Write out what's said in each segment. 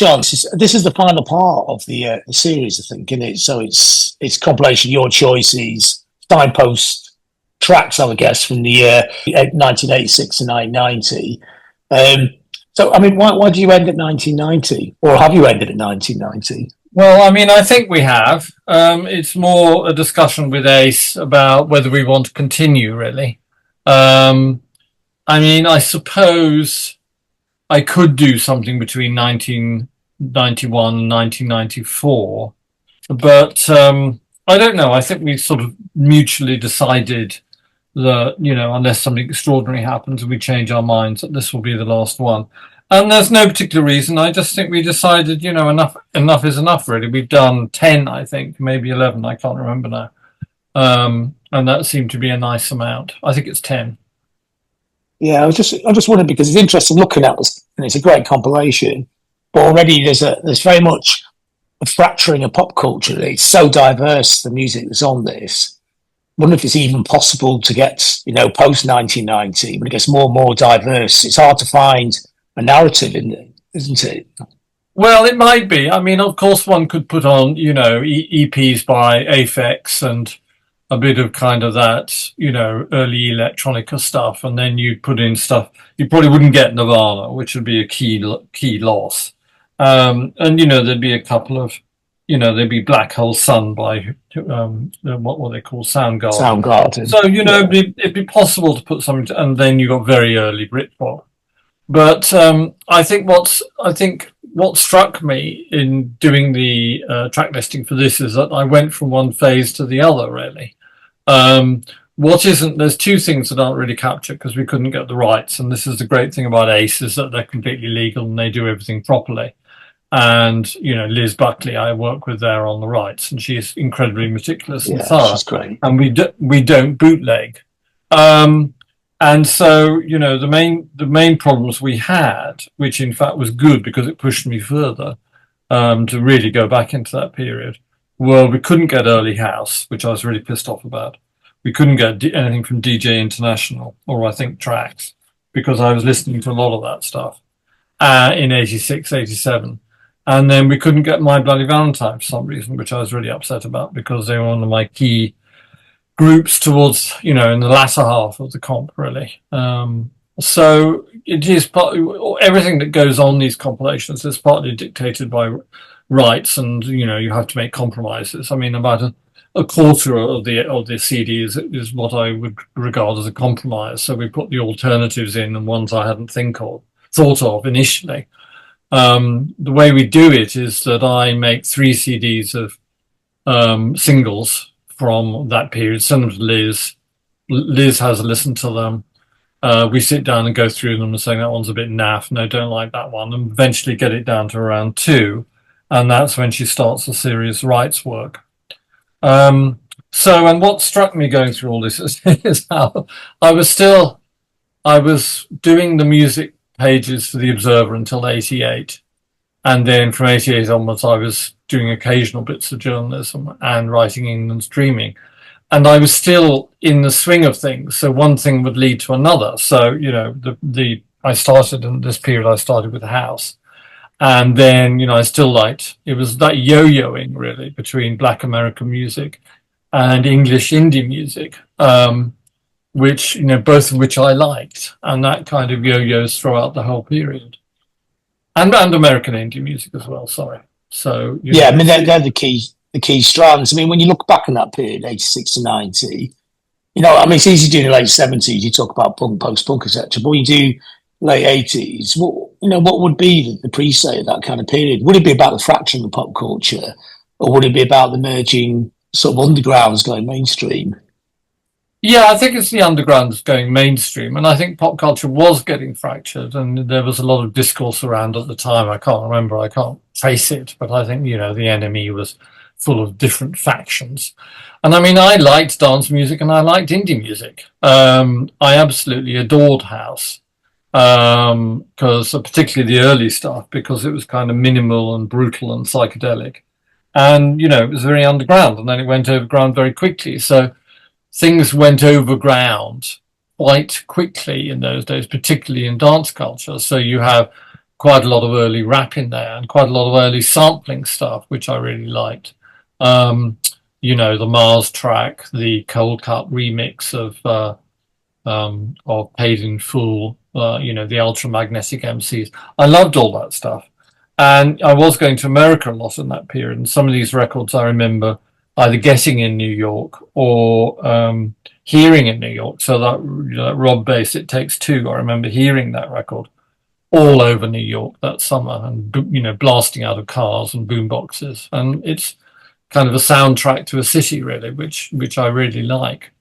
John, this is the final part of the series, I think, isn't it? So it's compilation, your choices, signpost tracks, I would guess, from the year 1986 to 1990. So, I mean, why do you end at 1990? Or have you ended at 1990? Well, I mean, I think we have. It's more a discussion with Ace about whether we want to continue, really. I mean, I suppose I could do something between 1991 and 1994, but I don't know. I think we sort of mutually decided that, unless something extraordinary happens and we change our minds, that this will be the last one. And there's no particular reason. I just think we decided, enough is enough, really. We've done 10, I think, maybe 11. I can't remember now. And that seemed to be a nice amount. I think it's 10. Yeah, I just wondering because it's interesting looking at this, and it's a great compilation. But already there's very much a fracturing of pop culture. It's so diverse, the music that's on this. I wonder if it's even possible to get, post 1990, when it gets more and more diverse. It's hard to find a narrative in it, isn't it? Well, it might be. I mean, of course, one could put on, EPs by Aphex and a bit of kind of that, early electronica stuff, and then you'd put in stuff. You probably wouldn't get Nirvana, which would be a key loss. And there'd be a couple of, there'd be Black Hole Sun by what they call Soundgarden. Soundgarden. So it'd be possible to put something, and then you got very early Britpop. But I think what struck me in doing the track listing for this is that I went from one phase to the other, really. There's two things that aren't really captured because we couldn't get the rights. And this is the great thing about Ace, is that they're completely legal and they do everything properly. And, Liz Buckley, I work with there on the rights, and she's incredibly meticulous and thorough. She's great. And we don't bootleg. And so, the main problems we had, which in fact was good because it pushed me further to really go back into that period, were we couldn't get early house, which I was really pissed off about. We couldn't get anything from DJ International or I think Tracks, because I was listening to a lot of that stuff in 86, 87. And then we couldn't get My Bloody Valentine for some reason, which I was really upset about because they were one of my key groups towards, in the latter half of the comp, really. So it is everything that goes on these compilations is partly dictated by rights, and you have to make compromises. I mean, about a quarter of the CD is what I would regard as a compromise. So we put the alternatives in and ones I hadn't thought of initially. The way we do it is that I make 3 CDs of singles from that period, send them to Liz. Liz has a listen to them. We sit down and go through them and say that one's a bit naff. No, don't like that one. And eventually get it down to around 2. And that's when she starts the serious rights work. And what struck me going through all this is how I was doing the music pages for the Observer until 88. And then from 88 onwards, I was doing occasional bits of journalism and writing and streaming. And I was still in the swing of things. So one thing would lead to another. So, I started in this period, I started with the house. And then, I still liked, it was that yo-yoing really between Black American music and English indie music, which, both of which I liked. And that kind of yo-yos throughout the whole period. And American indie music as well, sorry. So, I mean, they're the key strands. I mean, when you look back on that period, 86 to 90, I mean, it's easy doing the late 70s. You talk about punk, post-punk, etc. But when you do late 80s, what would be the pre-sale of that kind of period? Would it be about the fracturing of pop culture, or would it be about the merging sort of undergrounds going mainstream? Yeah, I think it's the underground that's going mainstream, and I think pop culture was getting fractured, and there was a lot of discourse around at the time. I can't remember, I can't trace it, but I think, the NME was full of different factions. And I mean, I liked dance music and I liked indie music. I absolutely adored house, because particularly the early stuff, because it was kind of minimal and brutal and psychedelic. And, it was very underground, and then it went overground very quickly. So things went overground quite quickly in those days, particularly in dance culture. So you have quite a lot of early rap in there and quite a lot of early sampling stuff, which I really liked. Um, the Mars track, the Cold Cut remix of Paid in Full, the Ultramagnetic MCs. I loved all that stuff. And I was going to America a lot in that period. And some of these records I remember either getting in New York or hearing in New York. So that Rob bass, It Takes Two, I remember hearing that record all over New York that summer and, blasting out of cars and boomboxes. And it's kind of a soundtrack to a city, really, which I really like.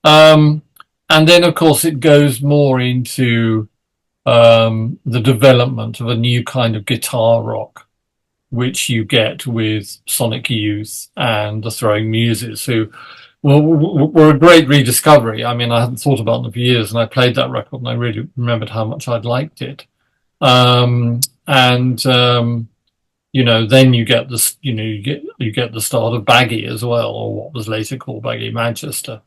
And then, of course, it goes more into the development of a new kind of guitar rock, which you get with Sonic Youth and the Throwing Muses, who were a great rediscovery. I mean, I hadn't thought about them for years, and I played that record, and I really remembered how much I'd liked it. Then you get this, you get the start of Baggy as well, or what was later called Baggy Manchester.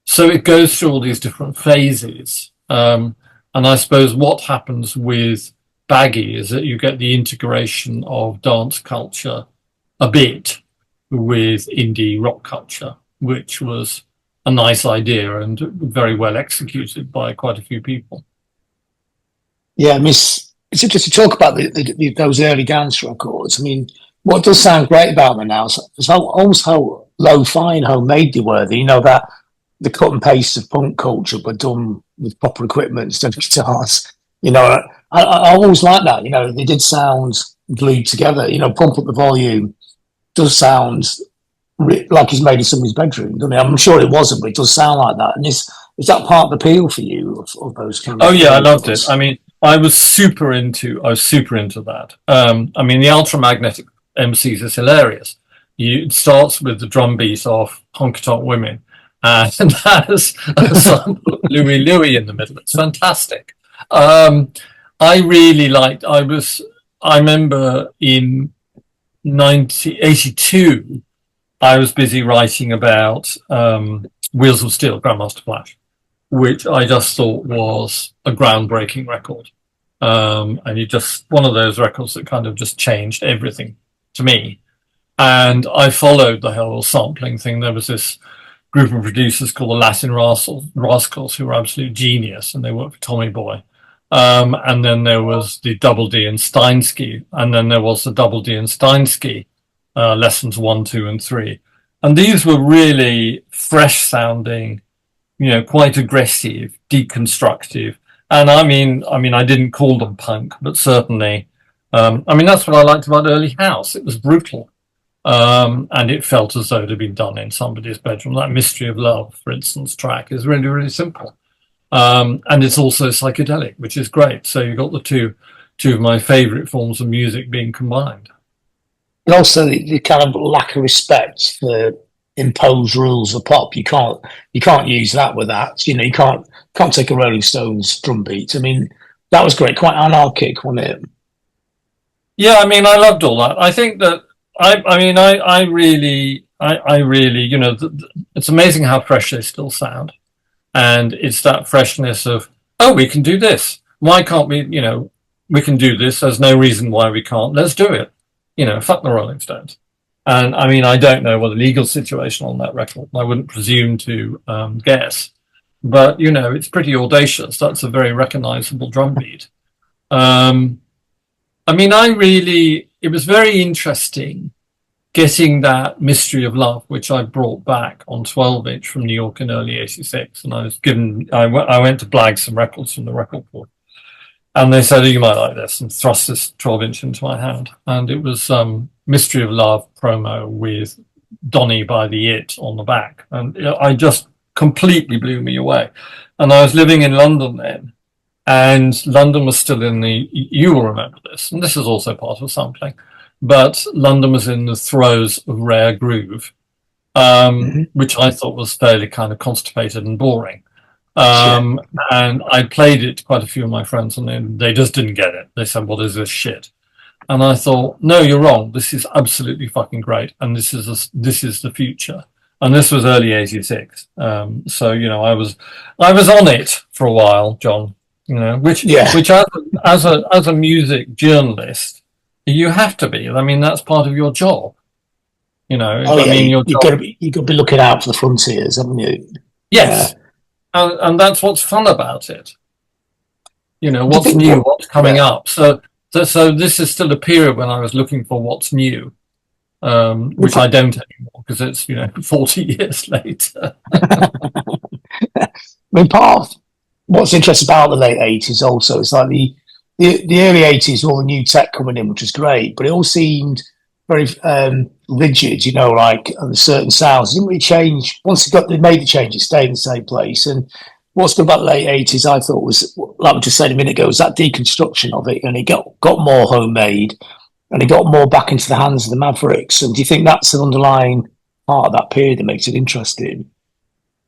So it goes through all these different phases. And I suppose what happens with Baggy is that you get the integration of dance culture a bit with indie rock culture, which was a nice idea and very well executed by quite a few people. Yeah, it's interesting to talk about those early dance records. I mean, what does sound great about them now is almost how lo-fi and homemade they were. That the cut and paste of punk culture were done with proper equipment instead of guitars. I always like that. They did sound glued together. Pump Up the Volume does sound like he's made in somebody's bedroom, doesn't it? I'm sure it wasn't, but it does sound like that. And is that part of the appeal for you of those kind of? Oh yeah, I loved it. I mean, I was super into that. I mean, the Ultramagnetic MCs is hilarious. It starts with the drum beat of Honky Tonk Women, and has a sample of Louie Louie in the middle. It's fantastic. I really liked. I remember in 1982, I was busy writing about Wheels of Steel, Grandmaster Flash, which I just thought was a groundbreaking record. And one of those records that kind of just changed everything to me. And I followed the whole sampling thing. There was this group of producers called the Latin Rascals, who were absolute genius, and they worked for Tommy Boy. And then there was the Double D and Steinsky, and then there was the Double D and Steinsky lessons 1, 2, and 3. And these were really fresh sounding, quite aggressive, deconstructive. And I mean, I didn't call them punk, but certainly, that's what I liked about early house. It was brutal. And it felt as though it had been done in somebody's bedroom. That Mystery of Love, for instance, track is really, really simple. And it's also psychedelic, which is great. So you've got the two of my favorite forms of music being combined. And also the kind of lack of respect for imposed rules of pop. You can't use that with that. You can't take a Rolling Stones drum beat. I mean, that was great, quite anarchic, wasn't it? Yeah, I mean, I loved all that. I think that I really, it's amazing how fresh they still sound. And it's that freshness of, oh, we can do this. Why can't we, we can do this. There's no reason why we can't. Let's do it. Fuck the Rolling Stones. And I mean, I don't know what the legal situation on that record. I wouldn't presume to guess. But, it's pretty audacious. That's a very recognizable drum beat. It was very interesting getting that Mystery of Love, which I brought back on 12-inch from New York in early '86. And I went to blag some records from the record board. And they said, oh, you might like this, and thrust this 12-inch into my hand. And it was Mystery of Love promo with Donny by the It on the back. And I just completely blew me away. And I was living in London then. And London was still you will remember this, and this is also part of sampling, but London was in the throes of rare groove, which I thought was fairly kind of constipated and boring. And I played it to quite a few of my friends, and they just didn't get it. They said, what is this shit? And I thought, no, you're wrong. This is absolutely fucking great. And this is the future. And this was early '86. So, I was on it for a while, John. you know, which Yeah. as a music journalist, you have to be. I mean, that's part of your job. You know, Oh I yeah, mean, your you've job. got to be looking out for the frontiers, haven't you? Yeah. Yes, and that's what's fun about it. You know, Do you what's think new, what? what's coming Yeah. up. So this is still a period when I was looking for what's new, which I don't anymore because it's 40 years later. I mean, part of what's interesting about the late 80s also is like the early 80s, all the new tech coming in, which was great, but it all seemed very rigid, like certain sounds. It didn't really change. Once they made the change, it stayed in the same place. And what's good about the late 80s, I thought, was, like we just said a minute ago, was that deconstruction of it, and it got more homemade, and it got more back into the hands of the Mavericks. And do you think that's an underlying part of that period that makes it interesting?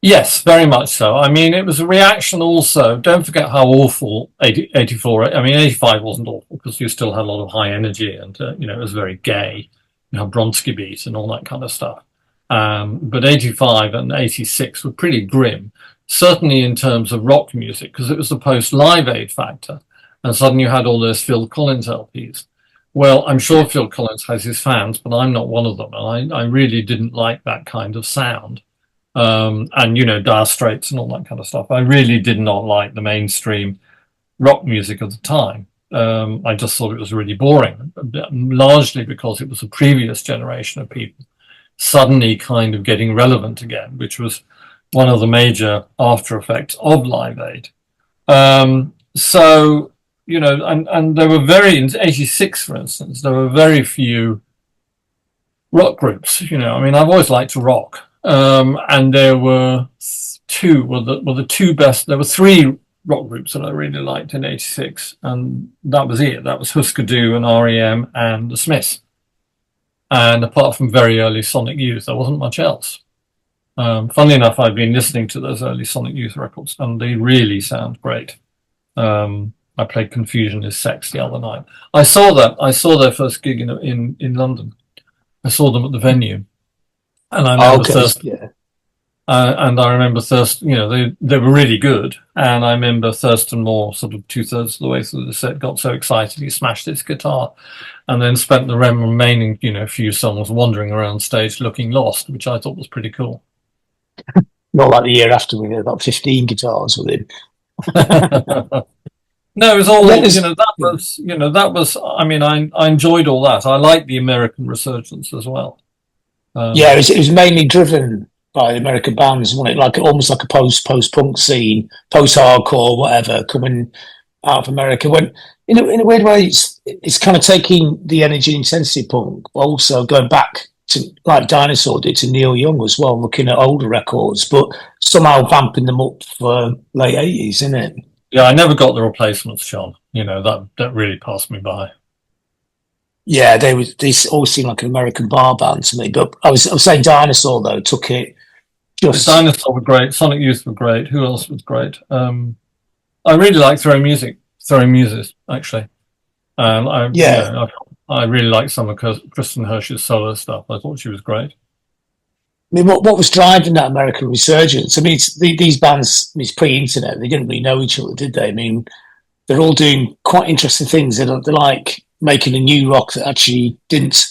Yes, very much so. I mean, it was a reaction also. Don't forget how awful 84, I mean, 85 wasn't awful because you still had a lot of high energy and, it was very gay. You know, Bronski beat and all that kind of stuff. But 85 and 86 were pretty grim, certainly in terms of rock music, because it was the post-Live Aid factor. And suddenly you had all those Phil Collins LPs. Well, I'm sure Phil Collins has his fans, but I'm not one of them. And I really didn't like that kind of sound. And Dire Straits and all that kind of stuff. I really did not like the mainstream rock music of the time. I just thought it was really boring, largely because it was a previous generation of people suddenly kind of getting relevant again, which was one of the major after effects of Live Aid. So, and there were in 86, for instance, there were very few rock groups. I mean, I've always liked to rock. And there were the two best. There were three rock groups that I really liked in '86, and that was it. That was Husker Du and REM and the Smiths. And apart from very early Sonic Youth, there wasn't much else. Funnily enough, I've been listening to those early Sonic Youth records, and they really sound great. I played "Confusion Is Sex" the other night. I saw their first gig in London. I saw them at the venue. And I remember and I remember Thurston, they were really good. And I remember Thurston Moore, sort of 2/3 of the way through the set, got so excited he smashed his guitar, and then spent the remaining, few songs wandering around stage looking lost, which I thought was pretty cool. Not like the year after we had about 15 guitars with him. No, it was all, that was, I mean, I enjoyed all that. I liked the American resurgence as well. Yeah, it was mainly driven by the American bands, wasn't it? Like almost like a post punk scene, post hardcore, whatever, coming out of America. When in a weird way, it's kind of taking the energy intensity punk, but also going back to like Dinosaur did to Neil Young as well, looking at older records, but somehow vamping them up for late 80s, isn't it? Yeah, I never got the replacements, John. That really passed me by. Yeah, they all seem like an American bar band to me. But I was saying Dinosaur though took it just. Dinosaur were great. Sonic Youth were great. Who else was great? I really like Throwing Muses actually. I really like some of Kristen Hirsch's solo stuff. I thought she was great. I mean, what was driving that American resurgence? I mean, these bands, it's pre-internet. They didn't really know each other, did they? I mean, they're all doing quite interesting things. They're like making a new rock that actually didn't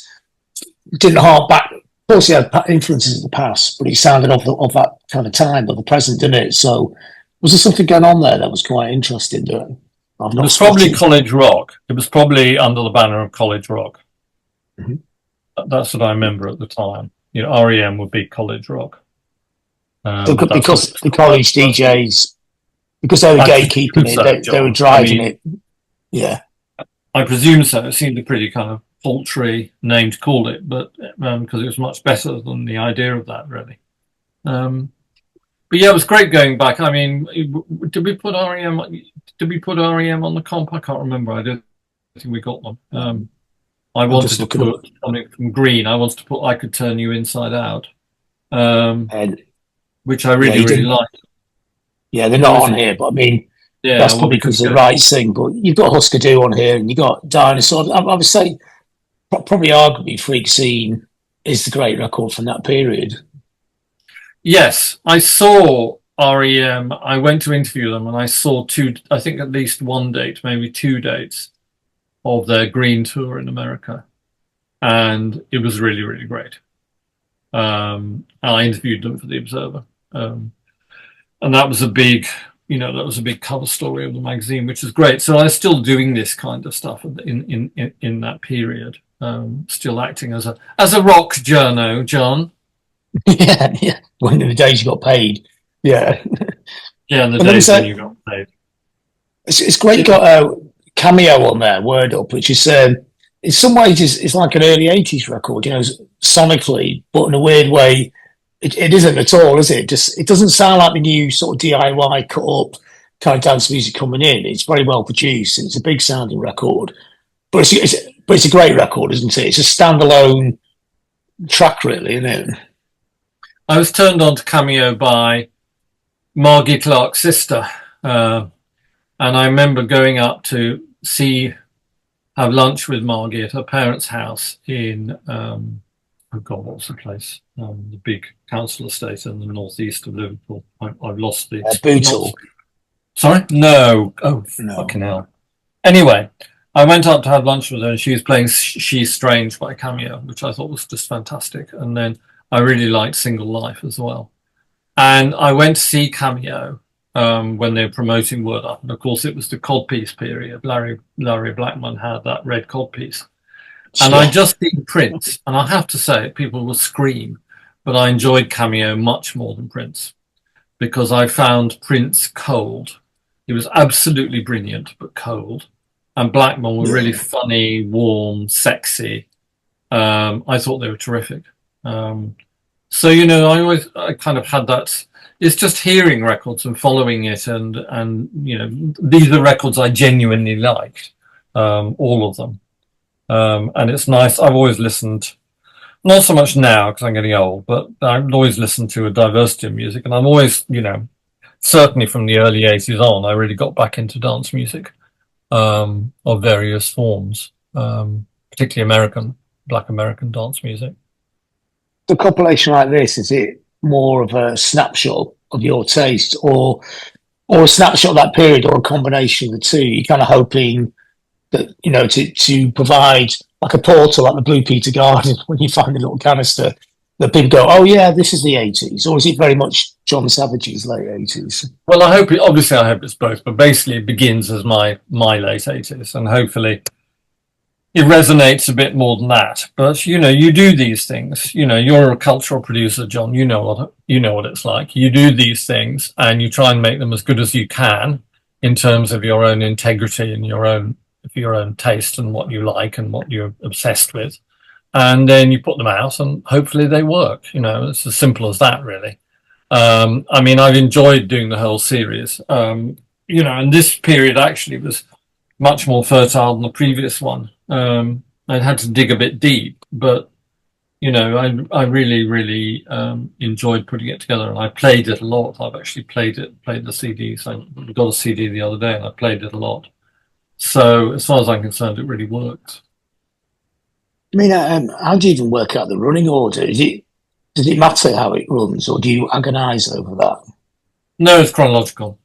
hark back. Of course, he had influences of the past, but it sounded of that kind of time, of the present, didn't it? So, was there something going on there that was quite interesting? That I've not It was spotted? probably college rock. It was probably under the banner of college rock. Mm-hmm. That's what I remember at the time. REM would be college rock. Because the college DJs, because they were gatekeeping it, they were driving it. Yeah. I presume so. It seemed a pretty kind of paltry name to call it, but because it was much better than the idea of that, really. But yeah, it was great going back. I mean, did we put REM? Did we put REM on the comp? I can't remember. I don't think we got them. I wanted to put something from Green. I wanted to put "I Could Turn You Inside Out," which I really liked. Yeah, they're not on here, but I mean, that's probably because the right thing. But you've got Husker Du on here, and you've got Dinosaur. I would say, probably arguably, Freak Scene is the great record from that period. Yes, I saw REM, I went to interview them and I saw I think at least one date, maybe 2 dates of their Green tour in America. And it was really, really great. I interviewed them for the Observer. And that was a big, that was a big cover story of the magazine, which is great. So I was still doing this kind of stuff in that period, still acting as a rock journo, John. Yeah. When in the days you got paid. Yeah. Yeah, in the days when you got paid. It's great. You got a Cameo on there, Word Up, which is in some ways it's like an early 80s record, sonically, but in a weird way, it isn't at all, is it? It doesn't sound like the new sort of DIY cut up kind of dance music coming in. It's very well produced. It's a big sounding record, but it's a great record, isn't it? It's a standalone track, really, isn't it? I was turned on to Cameo by Margie Clark's sister, and I remember going up to have lunch with Margie at her parents' house in oh God, what's the place? The big council estate in the northeast of Liverpool. I've lost the Bootle. Sorry? No. Oh, no. Fucking hell. Anyway, I went up to have lunch with her and she was playing She's Strange by Cameo, which I thought was just fantastic. And then I really liked Single Life as well. And I went to see Cameo when they were promoting Word Up. And of course, it was the codpiece period. Larry Blackman had that red codpiece. And I just seen Prince, and I have to say, people will scream, but I enjoyed Cameo much more than Prince because I found Prince cold. He was absolutely brilliant, but cold. And Blackman were really funny, warm, sexy. I thought they were terrific. So, I kind of had that. It's just hearing records and following it, and these are records I genuinely liked, all of them. And it's nice. I've always listened, not so much now because I'm getting old, but I've always listened to a diversity of music. And I'm always, certainly from the early 80s on, I really got back into dance music of various forms, particularly Black American dance music. The compilation like this, is it more of a snapshot of your taste or a snapshot of that period or a combination of the two? You're kind of hoping that, to provide like a portal, like the Blue Peter Garden, when you find a little canister, that people go, oh yeah, this is the 80s, or is it very much Jon Savage's late 80s? Well, I hope it's both, but basically it begins as my late 80s, and hopefully it resonates a bit more than that. But you do these things. You're a cultural producer, John. You know what it's like. You do these things, and you try and make them as good as you can in terms of your own integrity and your own taste and what you like and what you're obsessed with, and then you put them out and hopefully they work. It's as simple as that, really. I've enjoyed doing the whole series, and this period actually was much more fertile than the previous one. I had to dig a bit deep, but I really, really enjoyed putting it together, and I played it a lot. I've actually played the CDs. I got a CD the other day and I played it a lot. So as far as I'm concerned, it really works. How do you even work out the running order? Does it matter how it runs, or do you agonize over that? No, it's chronological.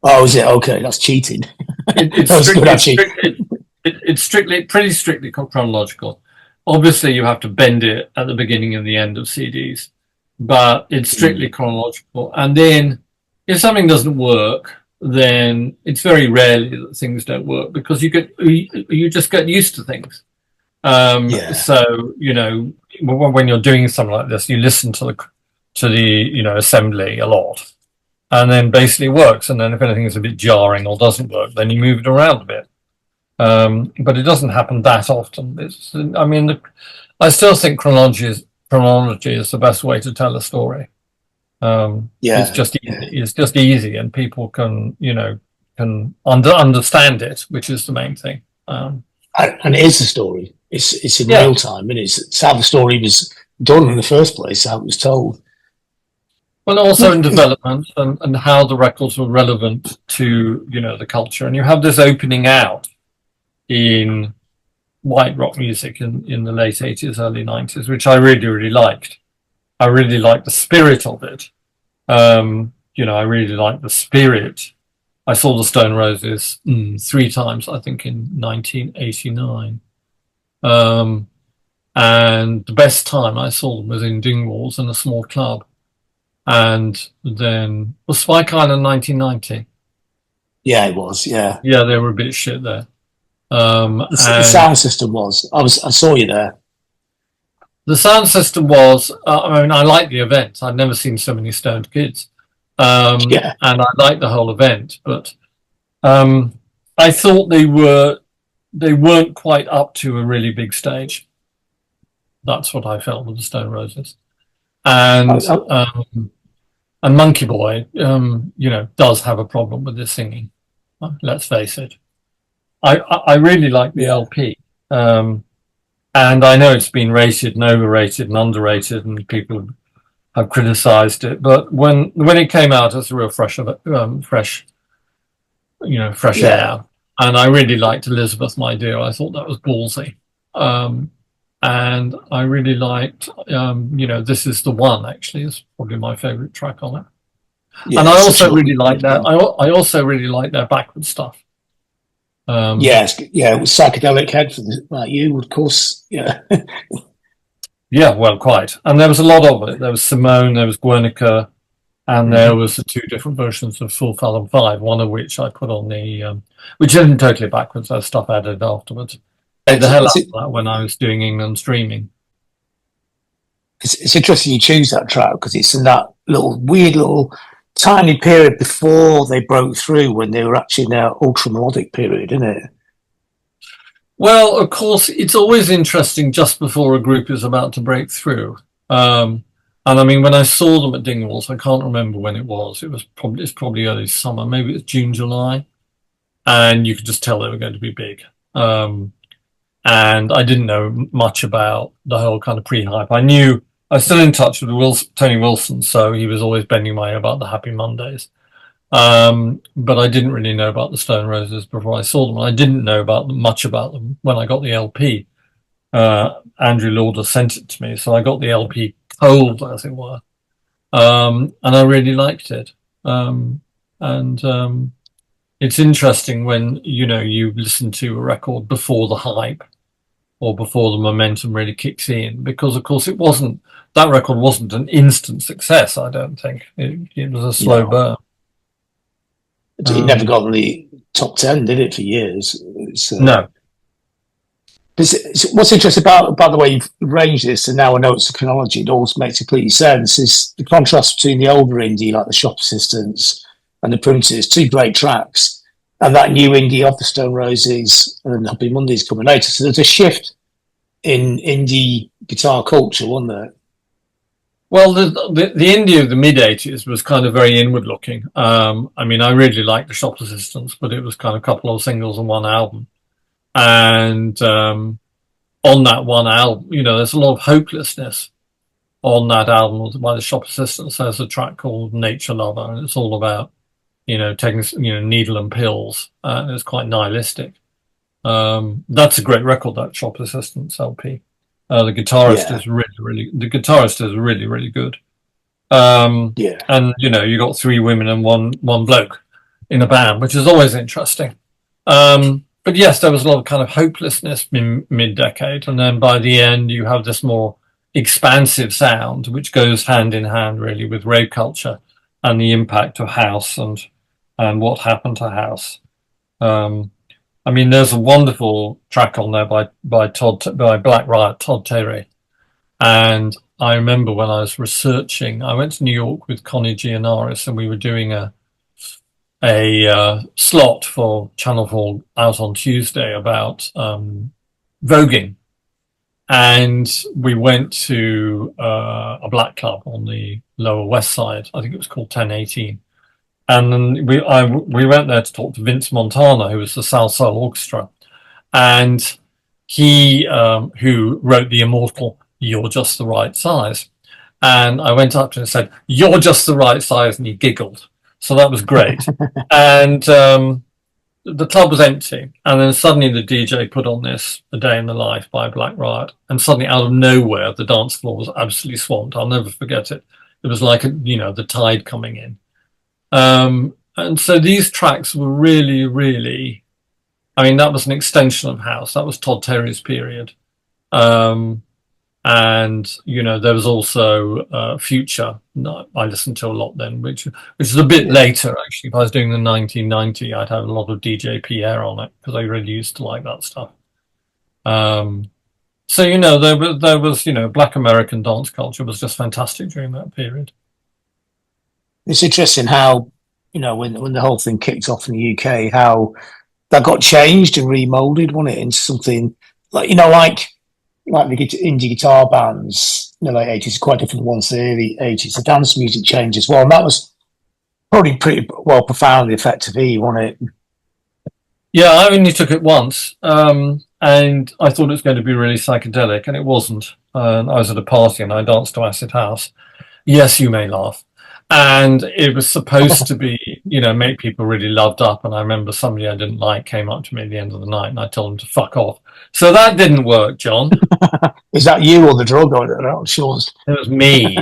Oh, is it? Okay, that's cheating. It's pretty strictly chronological. Obviously, you have to bend it at the beginning and the end of CDs, but it's strictly chronological. And then if something doesn't work, then it's very rarely that things don't work because you just get used to things. So when you're doing something like this, you listen to the assembly a lot, and then basically it works. And then if anything is a bit jarring or doesn't work, then you move it around a bit. But it doesn't happen that often. I still think chronology is the best way to tell a story. It's just easy, and people can understand it, which is the main thing. And it is the story. It's in real time, and it's how the story was done in the first place, how it was told. Well, also in development and how the records were relevant to the culture, and you have this opening out in white rock music in the late 80s, early 90s, which I really, really liked. I really liked the spirit of it. You know, I really like the spirit. I saw the Stone Roses 3 times, I think, in 1989. And the best time I saw them was in Dingwalls in a small club. And then was Spike Island 1990. Yeah, it was. Yeah, Yeah, they were a bit shit there. the And sound system was. I saw you there. the sound system was, I mean, I liked the event. I'd never seen so many stoned kids. Yeah, And I liked the whole event, but I thought they weren't quite up to a really big stage. That's what I felt with the Stone Roses. I, And I, and Monkey Boy, you know, does have a problem with his singing. Let's face it. I really like the yeah, LP. And I know it's been rated and overrated and underrated, and people have criticised it. But when it came out, it's a real fresh, fresh yeah, air. And I really liked Elizabeth, My Dear. I thought that was ballsy. Um, and I really liked, This Is the One. Actually, is probably my favourite track on it. And yeah. I It's such a also really like lovely that. one. I also really like their backward stuff. Yeah, yeah. It was psychedelic head for like you, of course. Yeah, Yeah, well, quite. And there was a lot of it. There was Simone, there was Guernica, and there was the 2 different versions of Full Fathom 5, one of which I put on which isn't totally backwards, there's stuff added afterwards. Played the hell out of that when I was doing England streaming. it's interesting you choose that track because it's in that little weird little tiny period before they broke through when they were actually in their ultra melodic period, isn't it? Well, of course, it's always interesting just before a group is about to break through. And I mean, when I saw them at Dingwalls, I can't remember when it was. It's probably early summer, maybe it's June, July, and you could just tell they were going to be big. And I didn't know much about the whole kind of pre-hype. I was still in touch with Tony Wilson, so he was always bending my ear about the Happy Mondays. But I didn't really know about the Stone Roses before I saw them. I didn't know much about them when I got the LP. Andrew Lauder sent it to me, so I got the LP cold, as it were, and I really liked it. And it's interesting when you listen to a record before the hype or before the momentum really kicks in, because of course that record wasn't an instant success. I don't think it was a slow burn. It never got in the top 10, did it, for years? No. What's interesting about the way you've arranged this, and now I know it's a chronology, it all makes complete sense, is the contrast between the older indie, like the Shop Assistants and the Printers, 2 great tracks, and that new indie of the Stone Roses and Happy Mondays coming later. So there's a shift in indie guitar culture, wasn't there? Well, the indie of the mid-'80s was kind of very inward-looking. I mean, I really liked the Shop Assistants, but it was kind of a couple of singles and one album. And on that one album, there's a lot of hopelessness on that album by the Shop Assistants. There's a track called Nature Lover, and it's all about, taking, needle and pills. And it's quite nihilistic. That's a great record, that Shop Assistants LP. The guitarist is really, really good. And you got 3 women and one bloke in a band, which is always interesting. But yes, there was a lot of kind of hopelessness mid-decade, and then by the end you have this more expansive sound, which goes hand in hand really with rave culture and the impact of house and what happened to house. I mean, there's a wonderful track on there by Black Riot, Todd Terry. And I remember when I was researching, I went to New York with Connie Gianaris, and we were doing a slot for Channel 4 out on Tuesday about voguing. And we went to a black club on the Lower West Side. I think it was called 1018. And then we went there to talk to Vince Montana, who was the South Soul Orchestra, and he who wrote the immortal "You're Just the Right Size." And I went up to him and said, "You're just the right size," and he giggled. So that was great. And the club was empty, and then suddenly the DJ put on this "A Day in the Life" by Black Riot, and suddenly out of nowhere the dance floor was absolutely swamped. I'll never forget it. It was like the tide coming in. And so these tracks were really, really. I mean, that was an extension of house. That was Todd Terry's period. And there was also Future. No, I listened to a lot then, which is a bit later actually. If I was doing the 1990, I'd have a lot of DJ Pierre on it because I really used to like that stuff. So there was Black American dance culture was just fantastic during that period. It's interesting how, when the whole thing kicked off in the UK, how that got changed and remolded, wasn't it, into something like the indie guitar bands in the late 80s, quite different from the ones in the early 80s. The dance music changed as well, and that was probably pretty well profoundly effective, wasn't it? Yeah, I only took it once, and I thought it was going to be really psychedelic, and it wasn't. I was at a party and I danced to Acid House. Yes, you may laugh. And it was supposed to be, make people really loved up. And I remember somebody I didn't like came up to me at the end of the night and I told them to fuck off. So that didn't work, John. Is that you or the drug? I'm sure. It was me,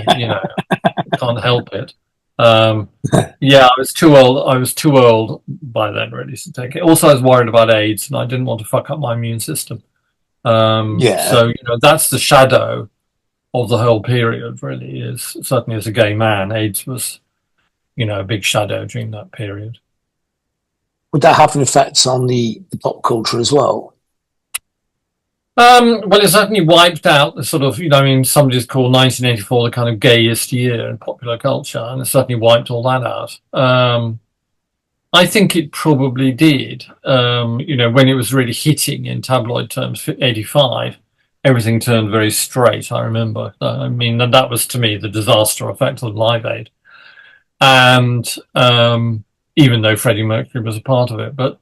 can't help it. Yeah, I was too old. I was too old by then, really, to take it. Also, I was worried about AIDS and I didn't want to fuck up my immune system. So, that's the shadow of the whole period, really, is certainly as a gay man, AIDS was, a big shadow during that period. Would that have an effect on the pop culture as well? Well, it certainly wiped out the sort of, somebody's called 1984 the kind of gayest year in popular culture, and it certainly wiped all that out. I think it probably did. When it was really hitting in tabloid terms, 85, everything turned very straight, I remember. And that was, to me, the disaster effect of Live Aid. And even though Freddie Mercury was a part of it. But,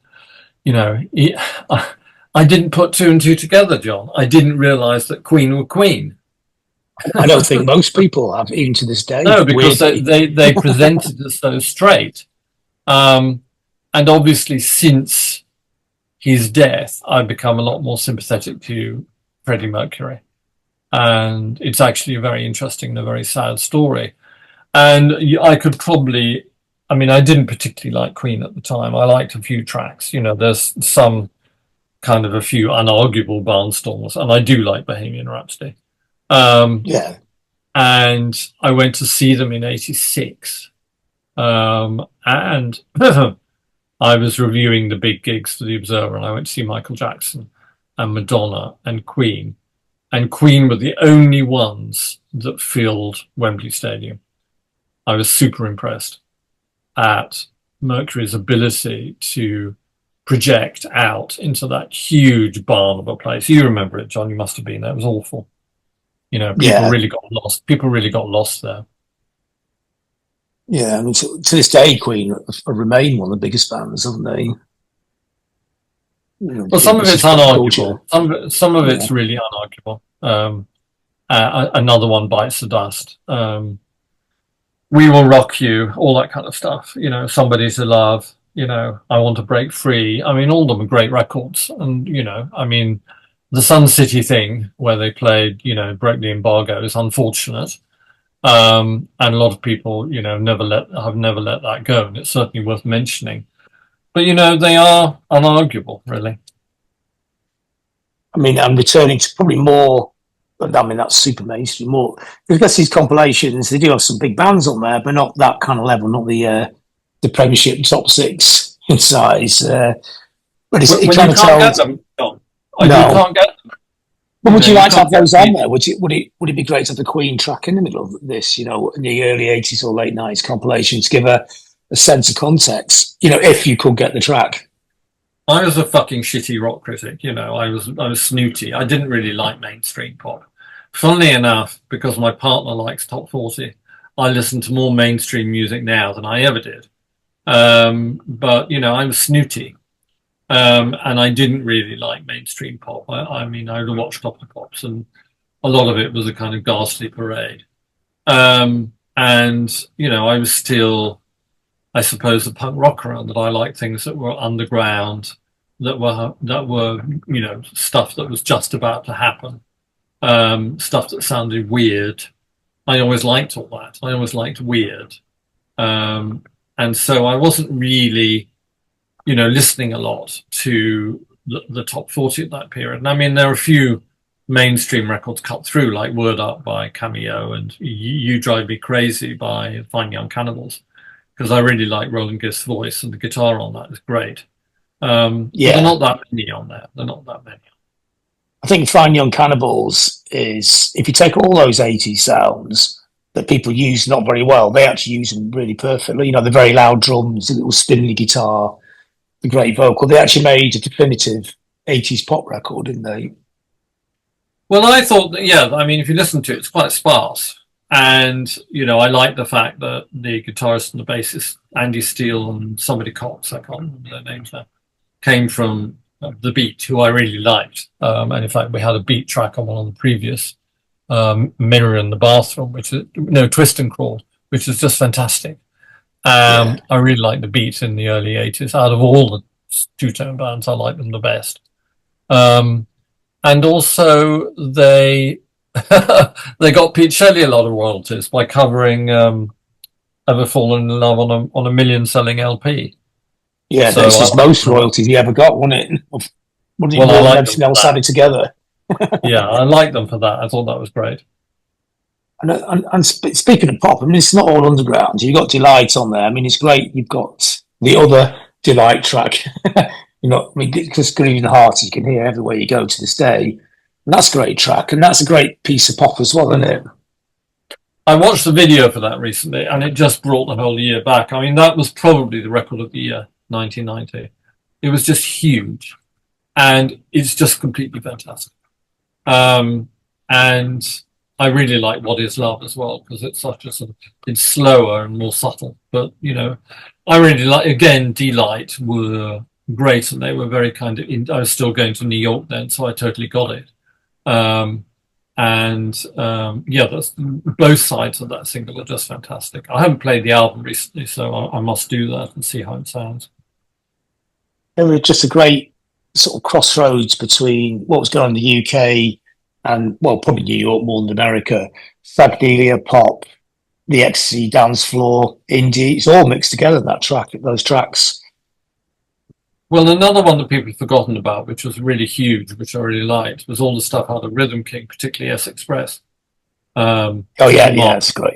I didn't put two and two together, John. I didn't realise that Queen were Queen. I don't think most people have, even to this day. No, because they presented as so straight. And obviously, since his death, I've become a lot more sympathetic to Freddie Mercury. And it's actually a very interesting and a very sad story. And I could probably, I didn't particularly like Queen at the time. I liked a few tracks. There's some kind of a few unarguable barnstormers, and I do like Bohemian Rhapsody. Yeah. And I went to see them in 86. And I was reviewing the big gigs for The Observer, and I went to see Michael Jackson and Madonna and Queen. And Queen were the only ones that filled Wembley Stadium. I was super impressed at Mercury's ability to project out into that huge barn of a place. You remember it, John, you must have been there. It was awful. People really got lost. People really got lost there. Yeah, to this day, Queen remain one of the biggest bands, haven't they? Well, some of it's unarguable. Some of it's really unarguable. Another one bites the dust. We Will Rock You, all that kind of stuff. Somebody to Love. I Want to Break Free. All of them are great records. And, the Sun City thing where they played, broke the embargo is unfortunate. And a lot of people, have never let that go. And it's certainly worth mentioning. But, they are unarguable, really. I'm returning to probably more, that's super mainstream. More, because these compilations, they do have some big bands on there, but not that kind of level, not the Premiership top six size. But it kind of tells. You can't get them. But would you like to have those on there? Would it be great to have the Queen track in the middle of this? In the early 80s or late 90s compilation to give a sense of context. If you could get the track. I was a fucking shitty rock critic. I was snooty. I didn't really like mainstream pop. Funnily enough, because my partner likes top 40, I listen to more mainstream music now than I ever did. But I was snooty, and I didn't really like mainstream pop. I would watch Topicops, and a lot of it was a kind of ghastly parade. And I was still, I suppose, a punk rocker, and that I liked things that were underground, that were stuff that was just about to happen, stuff that sounded weird. I always liked all that. I always liked weird. And so I wasn't really, listening a lot to the top 40 at that period. And I mean, there are a few mainstream records cut through, like Word Up by Cameo and You Drive Me Crazy by Fine Young Cannibals, because I really like Roland Gift's voice, and the guitar on that is great. But there are not that many on there. They're not that many. I think Fine Young Cannibals is, if you take all those 80s sounds that people use not very well, they actually use them really perfectly. The very loud drums, the little spindly guitar, the great vocal. They actually made a definitive 80s pop record, didn't they? Well, I thought that, yeah, I mean, if you listen to it, it's quite sparse. And, I like the fact that the guitarist and the bassist, Andy Steele and somebody Cox, I can't remember their names now, came from The Beat, who I really liked. And in fact, we had a Beat track on one of the previous, Mirror in the Bathroom, Twist and Crawl, which is just fantastic. I really like the Beat in the early 80s. Out of all the two-tone bands, I like them the best. And also they they got Pete Shelley a lot of royalties by covering Ever Fallen in Love on a million-selling LP. Yeah, so this is most royalties he ever got, wasn't it? What did he want everything else added together? Yeah, I like them for that. I thought that was great. And speaking of pop, I mean, it's not all underground. You've got Delight on there. I mean, it's great. You've got the other Delight track. Because Grieving the Heart, you can hear everywhere you go to this day. And that's a great track. And that's a great piece of pop as well, isn't it? I watched the video for that recently, and it just brought the whole year back. I mean, that was probably the record of the year, 1990. It was just huge. And it's just completely fantastic. And I really like What Is Love as well, because it's such a it's slower and more subtle. But, I really like, again, Delight were great, and they were very I was still going to New York then, so I totally got it. That's both sides of that single are just fantastic. I haven't played the album recently, so I must do that and see how it sounds. It was just a great sort of crossroads between what was going on in the UK and, well, probably New York more than America. Psychedelia, pop, the ecstasy, dance floor, indie, it's all mixed together, those tracks. Well, another one that people have forgotten about, which was really huge, which I really liked, was all the stuff out of Rhythm King, particularly S Express. It's great.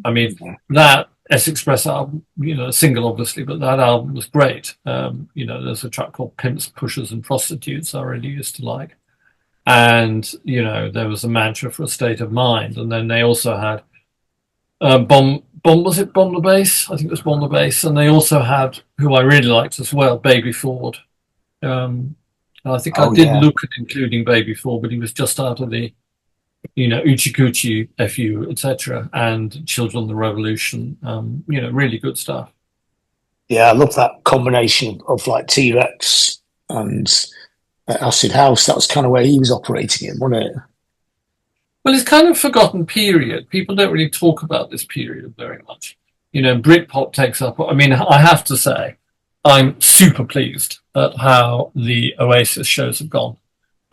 I mean, that S Express album, single obviously, but that album was great. There's a track called Pimps, Pushers and Prostitutes I really used to like. And, there was a mantra for a state of mind. And then they also had was it Bomb the Bass? I think it was Bomb the Bass. And they also had, who I really liked as well, Baby Ford. I think I did look at including Baby Ford, but he was just out of the, Uchi Kuchi, FU, etc., and Children of the Revolution. Really good stuff. Yeah, I love that combination of like T-Rex and Acid House. That was kind of where he was operating in, wasn't it? Well, it's kind of forgotten period. People don't really talk about this period very much. Britpop takes up. I mean, I have to say, I'm super pleased at how the Oasis shows have gone.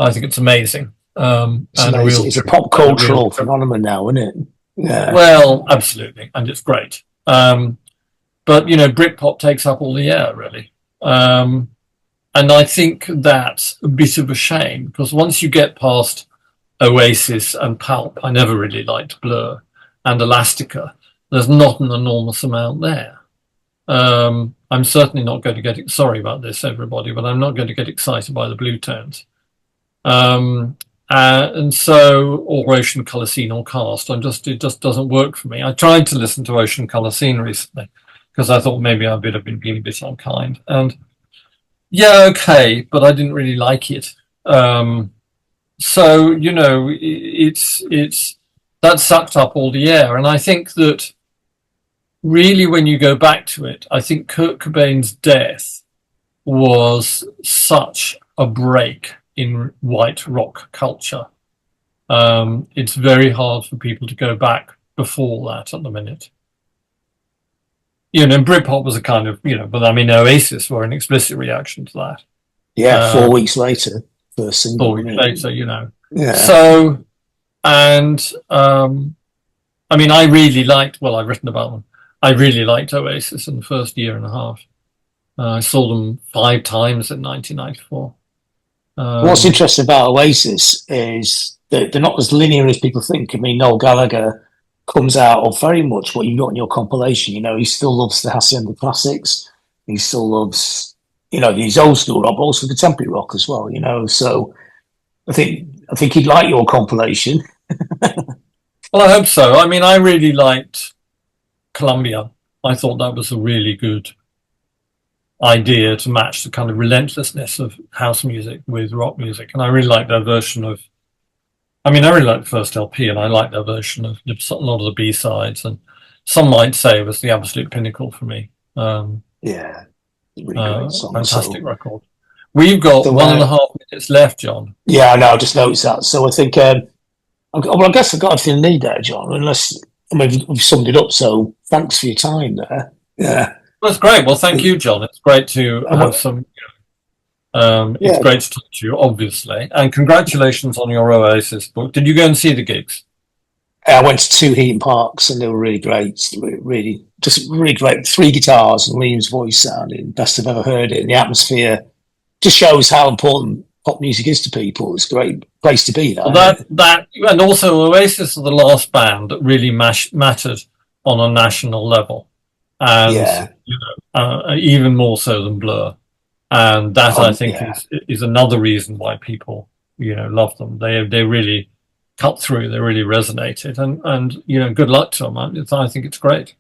I think it's amazing. It's a pop cultural phenomenon now, isn't it? Yeah. Well, absolutely, and it's great. But Britpop takes up all the air, really. And I think that's a bit of a shame, because once you get past Oasis and Pulp, I never really liked Blur, and Elastica, there's not an enormous amount there. I'm certainly not going to get, sorry about this, everybody, but I'm not going to get excited by the Blue Tones. And so, or Ocean Colour Scene or Cast, it just doesn't work for me. I tried to listen to Ocean Colour Scene recently, because I thought maybe I'd been being a bit unkind. And yeah, okay, but I didn't really like it. So, it's that sucked up all the air. And I think that really when you go back to it, I think Kurt Cobain's death was such a break in white rock culture. It's very hard for people to go back before that at the minute. And Britpop was a kind of, but I mean, Oasis were an explicit reaction to that. Yeah, 4 weeks later. First single, 4 weeks later, Yeah. So, and I mean, I really liked. Well, I've written about them. I really liked Oasis in the first year and a half. I saw them 5 times in 1994. What's interesting about Oasis is that they're not as linear as people think. I mean, Noel Gallagher comes out of very much what you got in your compilation. You know, he still loves the Hacienda classics. He still loves, you know, these old school rock, but also contemporary rock as well. You know, so I think he'd like your compilation. Well, I hope so. I mean, I really liked Columbia. I thought that was a really good idea to match the kind of relentlessness of house music with rock music, and I really like their version of. I mean, I really like the first LP, and I like their version of a lot of the B sides, and some might say it was the absolute pinnacle for me. Yeah, really great song. Fantastic So, record. We've got so 1.5 minutes left, John. yeah, I know. I just noticed that. So I think, well, I guess I've got everything I need there, John. Unless I mean, we've summed it up. So thanks for your time there. Yeah. That's great. Well, thank you, John. It's great to have some. It's Yeah, great to talk to you, obviously, and congratulations on your Oasis book. Did you go and see the gigs? I went to two Heaton Parks and they were really great. Really, just really great. Three guitars and Liam's voice sounding best I've ever heard it. And the atmosphere just shows how important pop music is to people. It's a great place to be. Well, That, and also Oasis are the last band that really mattered on a national level, and yeah, even more so than Blur. And that I think yeah. is another reason why people love them. They really cut through. They really resonated, and good luck to them. I think it's great.